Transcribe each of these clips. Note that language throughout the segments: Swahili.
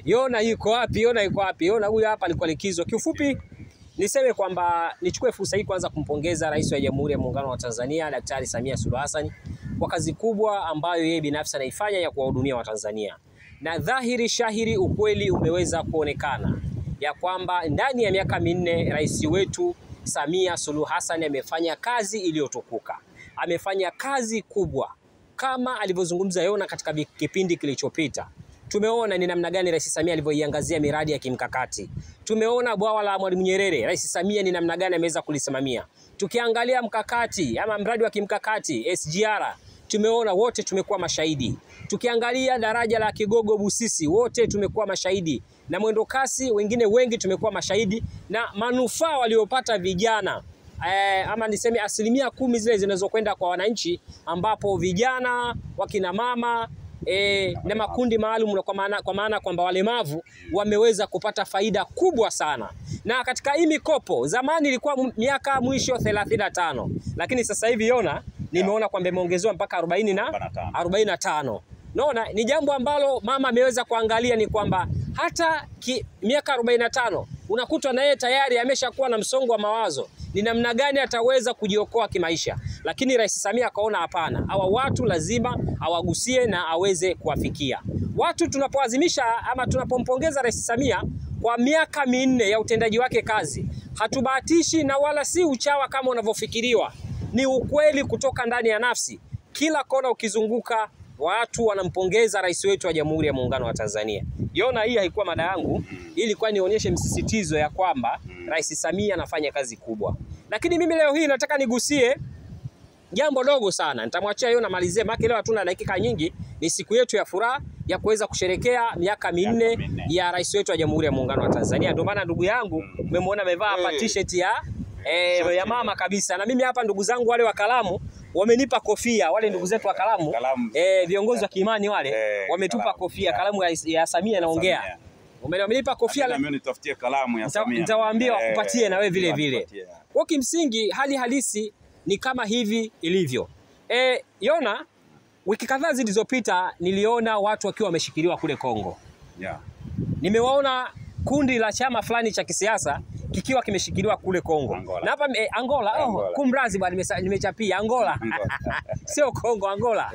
Yona yuko wapi? Yona yuko wapi? Yona huyu hapa alikuwa likizo. Kiufupi niseme kwamba nichukue fursa hii kwanza kumpongeza Rais wa Jamhuri ya Muungano wa Tanzania Daktari Samia Suluhu Hassan kwa kazi kubwa ambayo yeye binafsi anaifanya ya kuwahudumia Watanzania. Na dhahiri shahiri ukweli umeweza kuonekana ya kwamba ndani ya miaka minne rais wetu Samia Suluhu Hassan amefanya kazi iliyotukuka. Amefanya kazi kubwa kama alivyozungumza Yona katika kipindi kilichopita. Tumeona ni namna gani Rais Samia alivyoiangazia miradi ya kimkakati. Tumeona bwawa la Mwalimu Nyerere, Rais Samia ni namna gani ameweza kulisimamia. Tukiangalia mkakati ama mradi wa kimkakati SGR, tumeona wote tumekuwa mashahidi. Tukiangalia daraja la Kigogo Busisi, wote tumekuwa mashahidi. Na mwendo kasi wengine wengi tumekuwa mashahidi, na manufaa waliopata vijana ama niseme 10% zile zinazokwenda kwa wananchi, ambapo vijana, wakina mama na makundi maalum kwa maana kwamba walemavu wameweza kupata faida kubwa sana. Na katika hii mikopo zamani ilikuwa miaka mwisho 35, lakini sasa hivi Yona nimeona kwamba imeongezewa mpaka 40 na 45. Naona ni jambo ambalo mama ameweza kuangalia, ni kwamba hata miaka 45 unakuta na yeye tayari ameshakuwa na msongo wa mawazo ni namna gani ataweza kujiokoa kimaisha. Lakini Rais Samia akaona hapana, hawa watu lazima awagusie na aweze kuwafikia. Watu tunapoazimisha ama tunapompongeza Rais Samia kwa miaka minne ya utendaji wake kazi, hatubahatishi na wala si uchawa kama unavyofikiriwa. Ni ukweli kutoka ndani ya nafsi. Kila kona ukizunguka watu wanampongeza rais wetu wa Jamhuri ya Muungano wa Tanzania. Yona, hii haikuwa mada yangu, ilikuwa nionyeshe msisitizo ya kwamba Rais Samia anafanya kazi kubwa. Lakini mimi leo hii nataka nigusie jambo dogo sana. Nitamwachia Yona malizie, maana leo hatuna dakika nyingi. Ni siku yetu ya furaha ya kuweza kusherekea miaka minne ya rais wetu wa Jamhuri ya Muungano wa Tanzania. Ndio maana ndugu yangu umemwona amevaa hapa t-shirt ya mama kabisa. Na mimi hapa ndugu zangu wale wa Kalamu wamenipa kofia, wale ndugu zetu wa Kalamu, viongozi wa kiimani wale wametupa kofia Kalamu ya Samia naongea. Wamenipa kofia, na mimi nitafutie kalamu ya Samia. Nitawaambia wakupatie na wewe vile vile. Kwa kimsingi hali halisi ni kama hivi ilivyo. Yona, wiki kadhaa zilizopita niliona watu wakiwa wameshikiliwa kule Kongo. Nimewaona kundi la chama fulani cha kisiasa kikiwa kimeshikiliwa kule Kongo. Na hapa Angola. Kumrazi bwana, nimechapia Angola. Sio Kongo, Angola.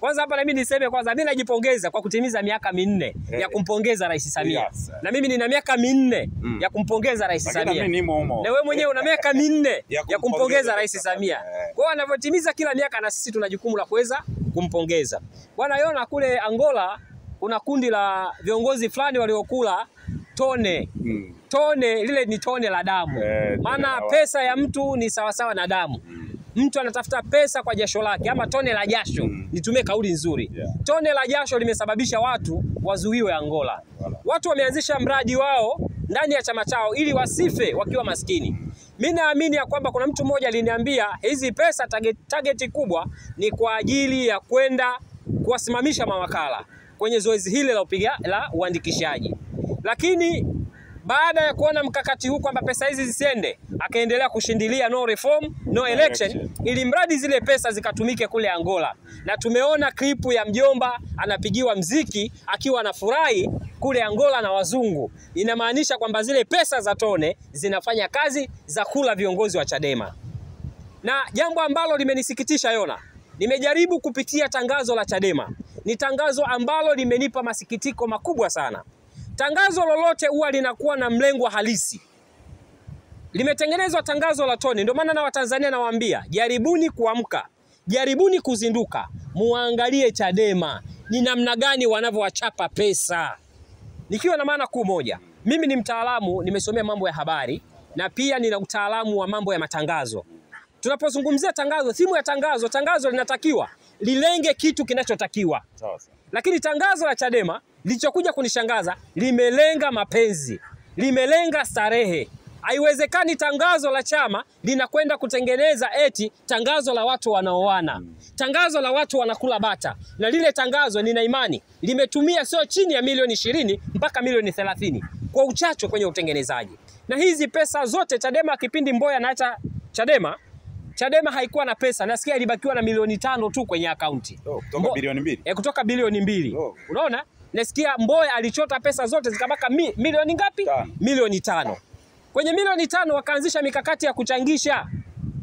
Kwanza hapa na mimi niseme kwanza mimi najipongeza kwa kutimiza miaka minne ya kumpongeza Rais Samia. Na mimi nina miaka minne ya kumpongeza Rais Samia. Na wewe mwenyewe una miaka minne ya kumpongeza Rais Samia. Kwa hiyo anavyotimiza kila miaka na sisi tuna jukumu la kuweza kumpongeza. Bwana Yona, kule Angola kuna kundi la viongozi fulani waliokula tone. Tone lile ni tone la damu. Maana pesa ya mtu ni sawasawa na damu. Mtu anatafuta pesa kwa jasho lake, ama tone la jasho. Nitumie kauli nzuri. Tone la jasho limesababisha watu wazuiwe Angola. Watu wameanzisha mradi wao ndani ya chama chao ili wasife wakiwa maskini. Mimi naamini ya kwamba kuna mtu mmoja aliniambia hizi pesa target kubwa ni kwa ajili ya kwenda kuwasimamisha mawakala kwenye zoezi hili la uandikishaji. Lakini baada ya kuona mkakati huu kwamba pesa hizi zisiende, akaendelea kushindilia no reform, no election, ili mradi zile pesa zikatumike kule Angola. Na tumeona klipu ya mjomba anapigiwa mziki akiwa anafurahi kule Angola na wazungu. Inamaanisha kwamba zile pesa za tone zinafanya kazi za kula viongozi wa Chadema. Na jambo ambalo limenisikitisha Yona, nimejaribu kupitia tangazo la Chadema. Ni tangazo ambalo limenipa masikitiko makubwa sana. Tangazo lolote huwa linakuwa na mlengo halisi. Limetengenezwa tangazo la tone, ndio maana na Watanzania nawaambia, jaribuni kuamka, jaribuni kuzinduka, muangalie Chadema ni namna gani wanavyowachapa pesa. Nikiwa na maana kuu moja, mimi ni mtaalamu, nimesomea mambo ya habari na pia nina utaalamu wa mambo ya matangazo. Tunapozungumzia tangazo, thimu ya tangazo linatakiwa lilenge kitu kinachotakiwa. Lakini tangazo la Chadema lilichokuja kunishangaza, limelenga mapenzi, limelenga starehe. Haiwezekani tangazo la chama linakwenda kutengeneza eti tangazo la watu wanaoana, tangazo la watu wanakula bata. Na lile tangazo nina imani limetumia sio chini ya milioni 20 mpaka milioni 30 kwa uchacho kwenye utengenezaji. Na hizi pesa zote Chadema kipindi Mboya naacha Chadema haikuwa na pesa. Nasikia ilibakiwa na milioni 5 tu kwenye akaunti. Kutoka bilioni 2. Kutoka bilioni 2. Unaona? nasikia Mbowe alichota pesa zote zikabaka milioni ngapi? Milioni 5. Kwenye milioni 5 wakaanzisha mikakati ya kuchangisha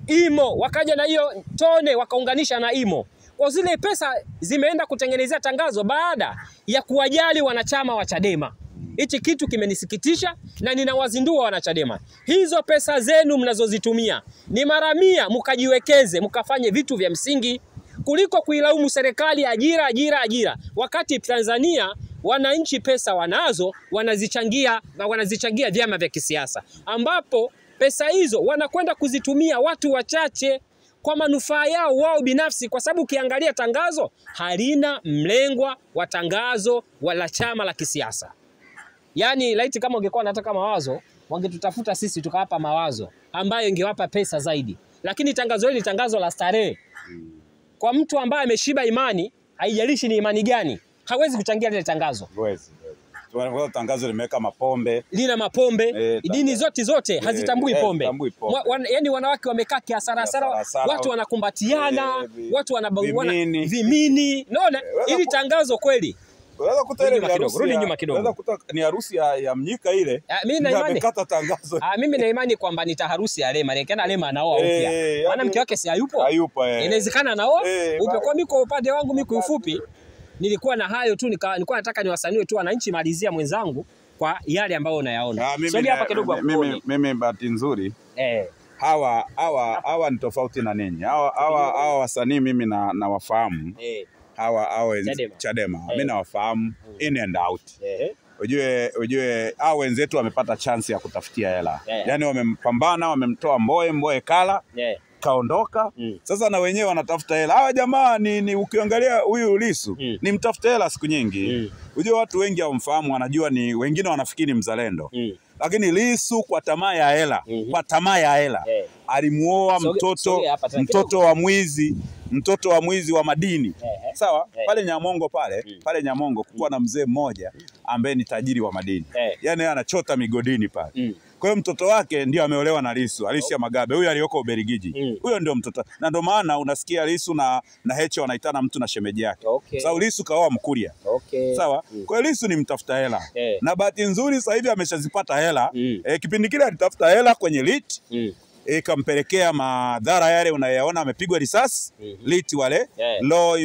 IMO, wakaja na hiyo tone wakaunganisha na IMO. Kwa zile pesa zimeenda kutengenezea tangazo baada ya kuwajali wanachama wa Chadema. Hichi kitu kimenisikitisha na ninawazindua wanachadema. Hizo pesa zenu mnazozitumia ni mara 100 mkajiwekeze, mkafanye vitu vya msingi kuliko kuilaumu serikali ajira. Wakati Tanzania wananchi pesa wanazo, wanazichangia vyama vya kisiasa, ambapo pesa hizo wanakwenda kuzitumia watu wachache kwa manufaa yao wao binafsi, kwa sababu ukiangalia tangazo halina mlengwa wa tangazo wala chama la kisiasa. Yani laiti kama ungekuwa nataka mawazo, wangetutafuta sisi tukawapa mawazo ambayo ingewapa pesa zaidi. Lakini tangazo hili tangazo la starehe. Kwa mtu ambaye ameshiba imani, haijalishi ni imani gani, hawezi kuchangia lile tangazo. Hawezi. Tunaona tangazo limeweka mapombe. Lina mapombe, dini zote hazitambui pombe. Yani wanawake wamekaa kiasara, watu wanakumbatiana, watu wanabaguana vimini. Naona ili tangazo kweli. Unaweza kuta rudi nyuma kidogo. Unaweza kuta ni harusi ya Mnyika ile. Mimi na imani amekata tangazo. Mimi na imani kwamba nitaharusi ya Lema. Nikiana Lema anaoa upya. Maana mke wake si hayupo. Inawezekana anaoa. Kwa mimi kwa upande wangu mimi ufupi nilikuwa na hayo tu, nilikuwa nataka niwasaniwe tu wananchi, malizia mwenzangu kwa yale ambayo unayaona. Sio hapa kidogo. Mimi bahati nzuri. Hawa ni tofauti na ninyi. Hawa wasanii mimi na wafahamu. Hawa Chadema. Mimi nawafahamu in and out. Ujue hao wenzetu wamepata chance ya kutafutia hela. Yaani wamempambana, wamemtoa Mbowe kala. Kaondoka. Sasa na wenyewe wanatafuta hela. Hawa jamaa ni ukiangalia huyu Lissu ni mtafuta hela siku nyingi. Ujue watu wengi hawamfahamu, wanajua ni wengine wanafikiri mzalendo. Lakini Lissu kwa tamaa ya hela, alimuoa mtoto wa mwizi wa madini. Sawa? Pale Nyamongo pale Nyamongo kulikuwa na mzee mmoja ambaye ni tajiri wa madini. Yaani anachota migodini pale. Kwa hiyo mtoto wake ndio ameolewa na Lissu, Alicia Magabe. Huyu aliyoko Ubelgiji. Huyo ndio mtoto. Na ndio maana unasikia Lissu na Heche wanaitana mtu na shemeji yake. Sawa, Lissu kaoa Mkuria. Sawa? Kwa hiyo Lissu ni mtafuta hela. Na bahati nzuri sasa hivi ameshazipata hela. Kipindi kile alitafuta hela kwenye lit. Ikampelekea madhara yale unayaona, amepigwa risasi. Lit wale law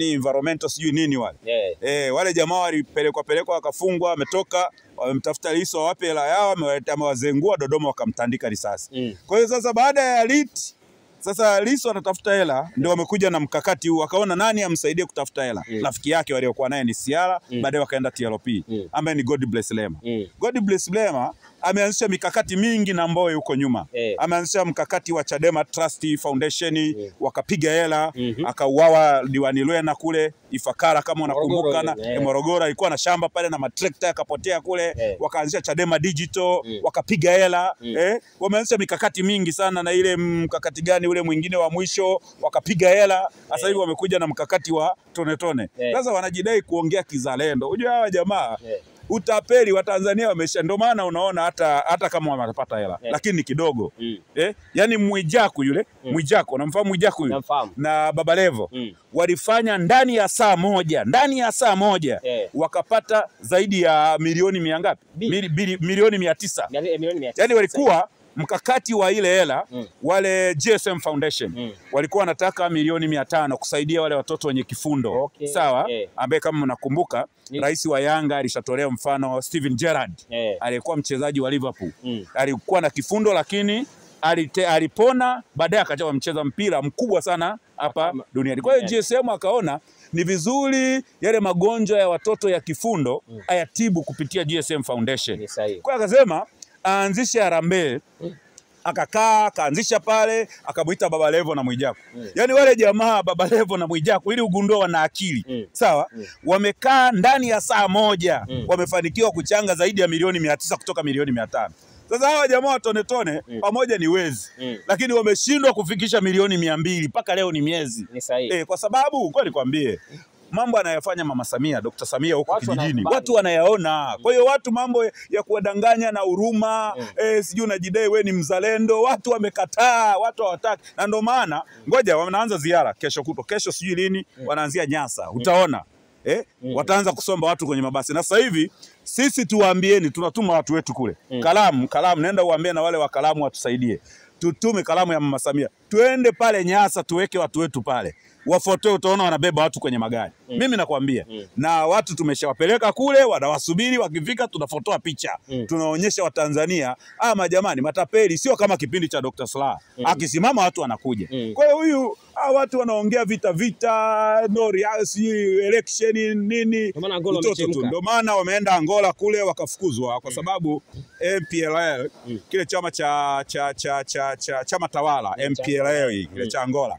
environmental sijui nini wale. Wale jamaa walipelekwa wakafungwa, wametoka, wamemtafuta Lissu wape hela yao, amewazengua Dodoma wakamtandika risasi. Kwa hiyo sasa baada ya lit, sasa Lissu anatafuta hela, ndio wamekuja na mkakati huu, wakaona nani amsaidie kutafuta hela. Rafiki yake waliokuwa naye ni Siara, baadaye wakaenda TLP, ambaye ni God Bless Lema. God Bless Lema ameanzisha mikakati mingi na Mbowe huko nyuma. Ameanzisha mkakati wa Chadema Trust Foundation, wakapiga hela, akauawa diwani Lwena kule Ifakara kama unakumbuka, na Morogoro alikuwa na shamba pale na matrekta yakapotea kule. Wakaanzisha Chadema Digital, wakapiga hela. Wameanzisha mikakati mingi sana, na ile mkakati gani ule mwingine wa mwisho wakapiga hela. Sasa hivi wamekuja na mkakati wa tone. Sasa wanajidai kuongea kizalendo. Unajua hawa jamaa utapeli wa Tanzania wamesha, ndio maana unaona hata kama wanapata hela lakini ni kidogo. Yani Mwijaku yule, Mwijaku, unamfahamu Mwijaku yule? Na Baba Levo walifanya ndani ya saa moja wakapata zaidi ya milioni ngapi? Milioni 900. Yani walikuwa mkakati wa ile hela wale GSM Foundation walikuwa wanataka milioni 500 kusaidia wale watoto wenye kifundo. Sawa? Ambaye kama mnakumbuka rais wa Yanga alishatolea mfano Steven Gerrard, aliyekuwa mchezaji wa Liverpool. Alikuwa na kifundo lakini alipona, baadaye akaja mcheza mpira mkubwa sana hapa duniani. Kwa hiyo GSM akaona ni vizuri yale magonjwa ya watoto ya kifundo ayatibu kupitia GSM Foundation. Kwa hiyo akasema aanzishe harambee. Akaanzisha pale, akamuita Baba Levo na Mwijaku. Yani wale jamaa Baba Levo na Mwijaku ili ugundua wana akili. Sawa? Wamekaa ndani ya saa moja, wamefanikiwa kuchanga zaidi ya milioni 900 kutoka milioni 500. Sasa hawa jamaa wa tone pamoja ni wezi. Lakini wameshindwa kufikisha milioni 200 mpaka leo ni miezi. Kwa sababu kwa nikwambie mambo anayofanya Mama Samia, Dr. Samia huko kijijini, watu wanayaona. Kwa hiyo watu mambo ya kuwadanganya na huruma, sijui unajidai wewe ni mzalendo, watu wamekataa, watu hawataki. Na ndio maana ngoja wanaanza ziara kesho sijui lini, wanaanzia Nyasa. Utaona wataanza kusomba watu kwenye mabasi. Na sasa hivi sisi tuwaambieni, tunatuma watu wetu kule. Kalamu, nenda uambie na wale wa Kalamu watusaidie. Tutume kalamu ya Mama Samia. Tuende pale Nyasa tuweke watu wetu pale. Wafotoe, utaona wanabeba watu kwenye magari. Mimi nakwambia. Na watu tumeshawapeleka kule, wanawasubiri, wakifika tunafotoa picha. Tunaonyesha Watanzania, jamani matapeli sio kama kipindi cha Dr. Slaa. Akisimama watu wanakuja. Kwa hiyo huyu watu wanaongea vita no election nini. Ndio maana wameenda Angola kule wakafukuzwa kwa sababu MPLA kile chama chama tawala MPLA kile cha Angola.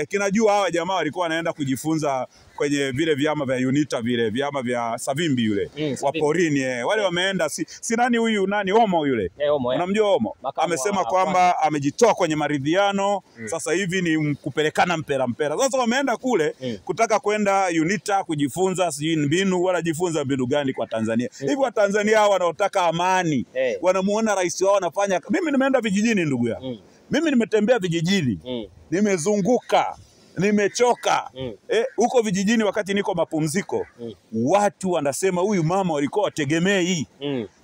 Kinajua hawa jamaa walikuwa wanaenda kujifunza kwenye vile vyama vya UNITA, vile vyama vya Savimbi yule wa porini. Wale wameenda si nani huyu nani Omo yule. Unamjua Omo? Amesema kwamba amejitoa kwenye maridhiano. Sasa hivi ni kupelekana mpera. Sasa wameenda kule kutaka kwenda UNITA kujifunza sijui mbinu, wanajifunza mbinu gani kwa Tanzania. Hivi wa Tanzania hao wanaotaka amani wanamuona rais wao anafanya. Mimi nimeenda vijijini ndugu yangu. Mimi nimetembea vijijini. Nimezunguka. Nimechoka. Huko vijijini wakati niko mapumziko, watu wanasema huyu mama walikuwa wategemei.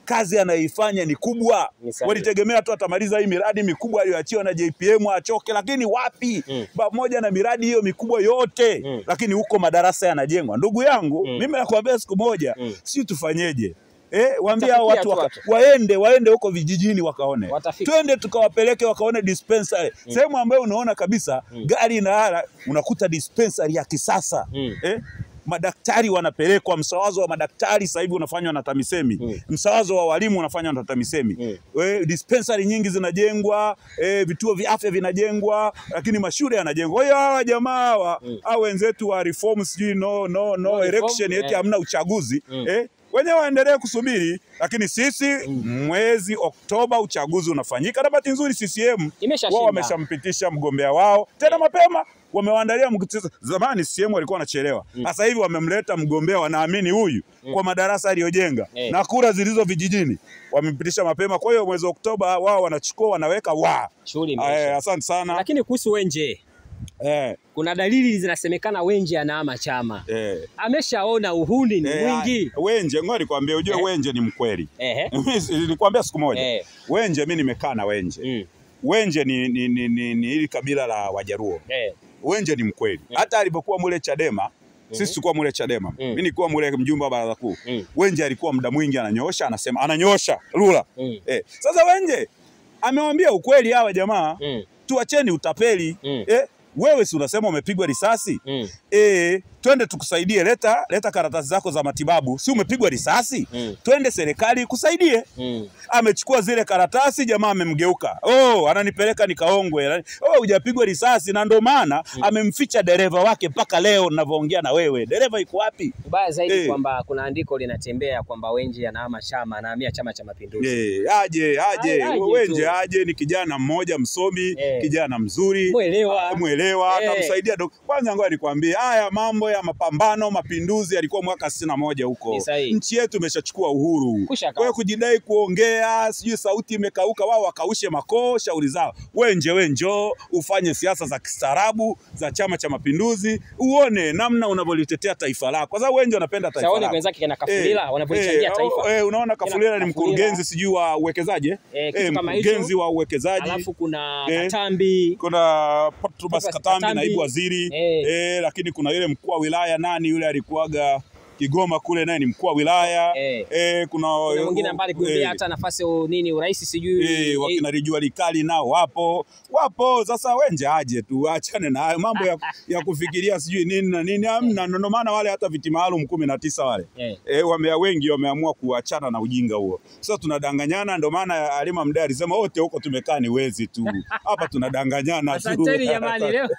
Kazi anayoifanya ni kubwa. Walitegemea tu atamaliza hii miradi mikubwa aliyoachiwa na JPM achoke, lakini wapi? Pamoja na miradi hiyo mikubwa yote, lakini huko madarasa yanajengwa. Ndugu yangu, mimi nakwambia siku moja, sisi tufanyeje? Waambie hao watu waende huko vijijini wakaone. Twende tukawapeleke wakaone dispensary. Sehemu ambayo unaona kabisa gari inahala, unakuta dispensary ya kisasa. Madaktari wanapelekwa, msawazo wa madaktari sasa hivi unafanywa na TAMISEMI. Msawazo wa walimu unafanywa na TAMISEMI. Dispensary nyingi zinajengwa, vituo vya afya vinajengwa, lakini mashule yanajengwa. Kwa hiyo hawa jamaa au wenzetu wa reform sijui no election eti hamna uchaguzi. Wenyewe waendelee kusubiri, lakini sisi mwezi Oktoba uchaguzi unafanyika. Na bahati nzuri CCM wao wameshampitisha mgombea wao tena mapema, wamewaandalia mkutano. Zamani CCM walikuwa wanachelewa. Sasa hivi wamemleta mgombea wanaamini huyu kwa madarasa aliyojenga na kura zilizo vijijini wamempitisha mapema. Kwa hiyo mwezi Oktoba wao wanachukua wanaweka asante sana. Lakini kuhusu Wenje, kuna dalili zinasemekana Wenje anaama chama. Ameshaona uhuni ni mwingi. Wenje, ngoja nikwambie, ujue Wenje ni mkweli. Nilikwambia siku moja. Wenje mimi nimekaa na Wenje. Wenje ni ili kabila la Wajaruo. Wenje ni mkweli. Hata alipokuwa mule Chadema, sisi tulikuwa mule Chadema. Mimi nilikuwa mule mjumbe wa baraza kuu. Wenje alikuwa muda mwingi ananyoosha, anasema ananyoosha rula. Sasa Wenje amewaambia ukweli hawa jamaa, tuacheni utapeli. Wewe si unasema umepigwa risasi? Twende tukusaidie, leta karatasi zako za matibabu. Si umepigwa risasi? Twende serikali kusaidie. Amechukua zile karatasi, jamaa amemgeuka. Ananipeleka nikaongwe. Hujapigwa risasi, na ndio maana amemficha dereva wake mpaka leo ninavyoongea na wewe. Dereva yuko wapi? Mbaya zaidi kwamba kuna andiko linatembea kwamba Wenje anaama chama, anahamia Chama cha Mapinduzi. Aje. Wenje aje, ni kijana mmoja msomi, kijana mzuri, mwelewa, atamsaidia. Kwanza ngoja nikwambie, haya mambo ya mapambano mapinduzi yalikuwa mwaka 61 huko. Nchi yetu imeshachukua uhuru. Kwa hiyo kujidai kuongea sijui sauti imekauka, wao wakaushe makoo shauri zao. Wenje ufanye siasa za kistaarabu za Chama cha Mapinduzi, uone namna unavyolitetea taifa lako. Kwa sababu Wenje wanapenda taifa lako. Wenzake kina Kafulila wanavyochangia taifa. Unaona Kafulila ni mkurugenzi sijui wa uwekezaji, mkurugenzi wa uwekezaji. Alafu kuna Katambi, kuna Patrobas Katambi naibu waziri. Lakini kuna yule mkuu wa wilaya nani yule alikuwaga Kigoma kule, naye ni mkuu wa wilaya. Kuna mwingine ambaye kumbia hata nafasi urais sijui. Wakina Rijua Likali nao wapo. Sasa Wenje aje tu, achane na hayo mambo ya kufikiria sijui nini na nini. Hamna, ndio maana wale hata viti maalum 19 wale wengi wameamua kuachana na ujinga huo. Sasa tunadanganyana, ndio maana Halima Mdee alisema wote huko tumekaa ni wezi tu. Hapa tunadanganyana tu. Asanteni jamani leo.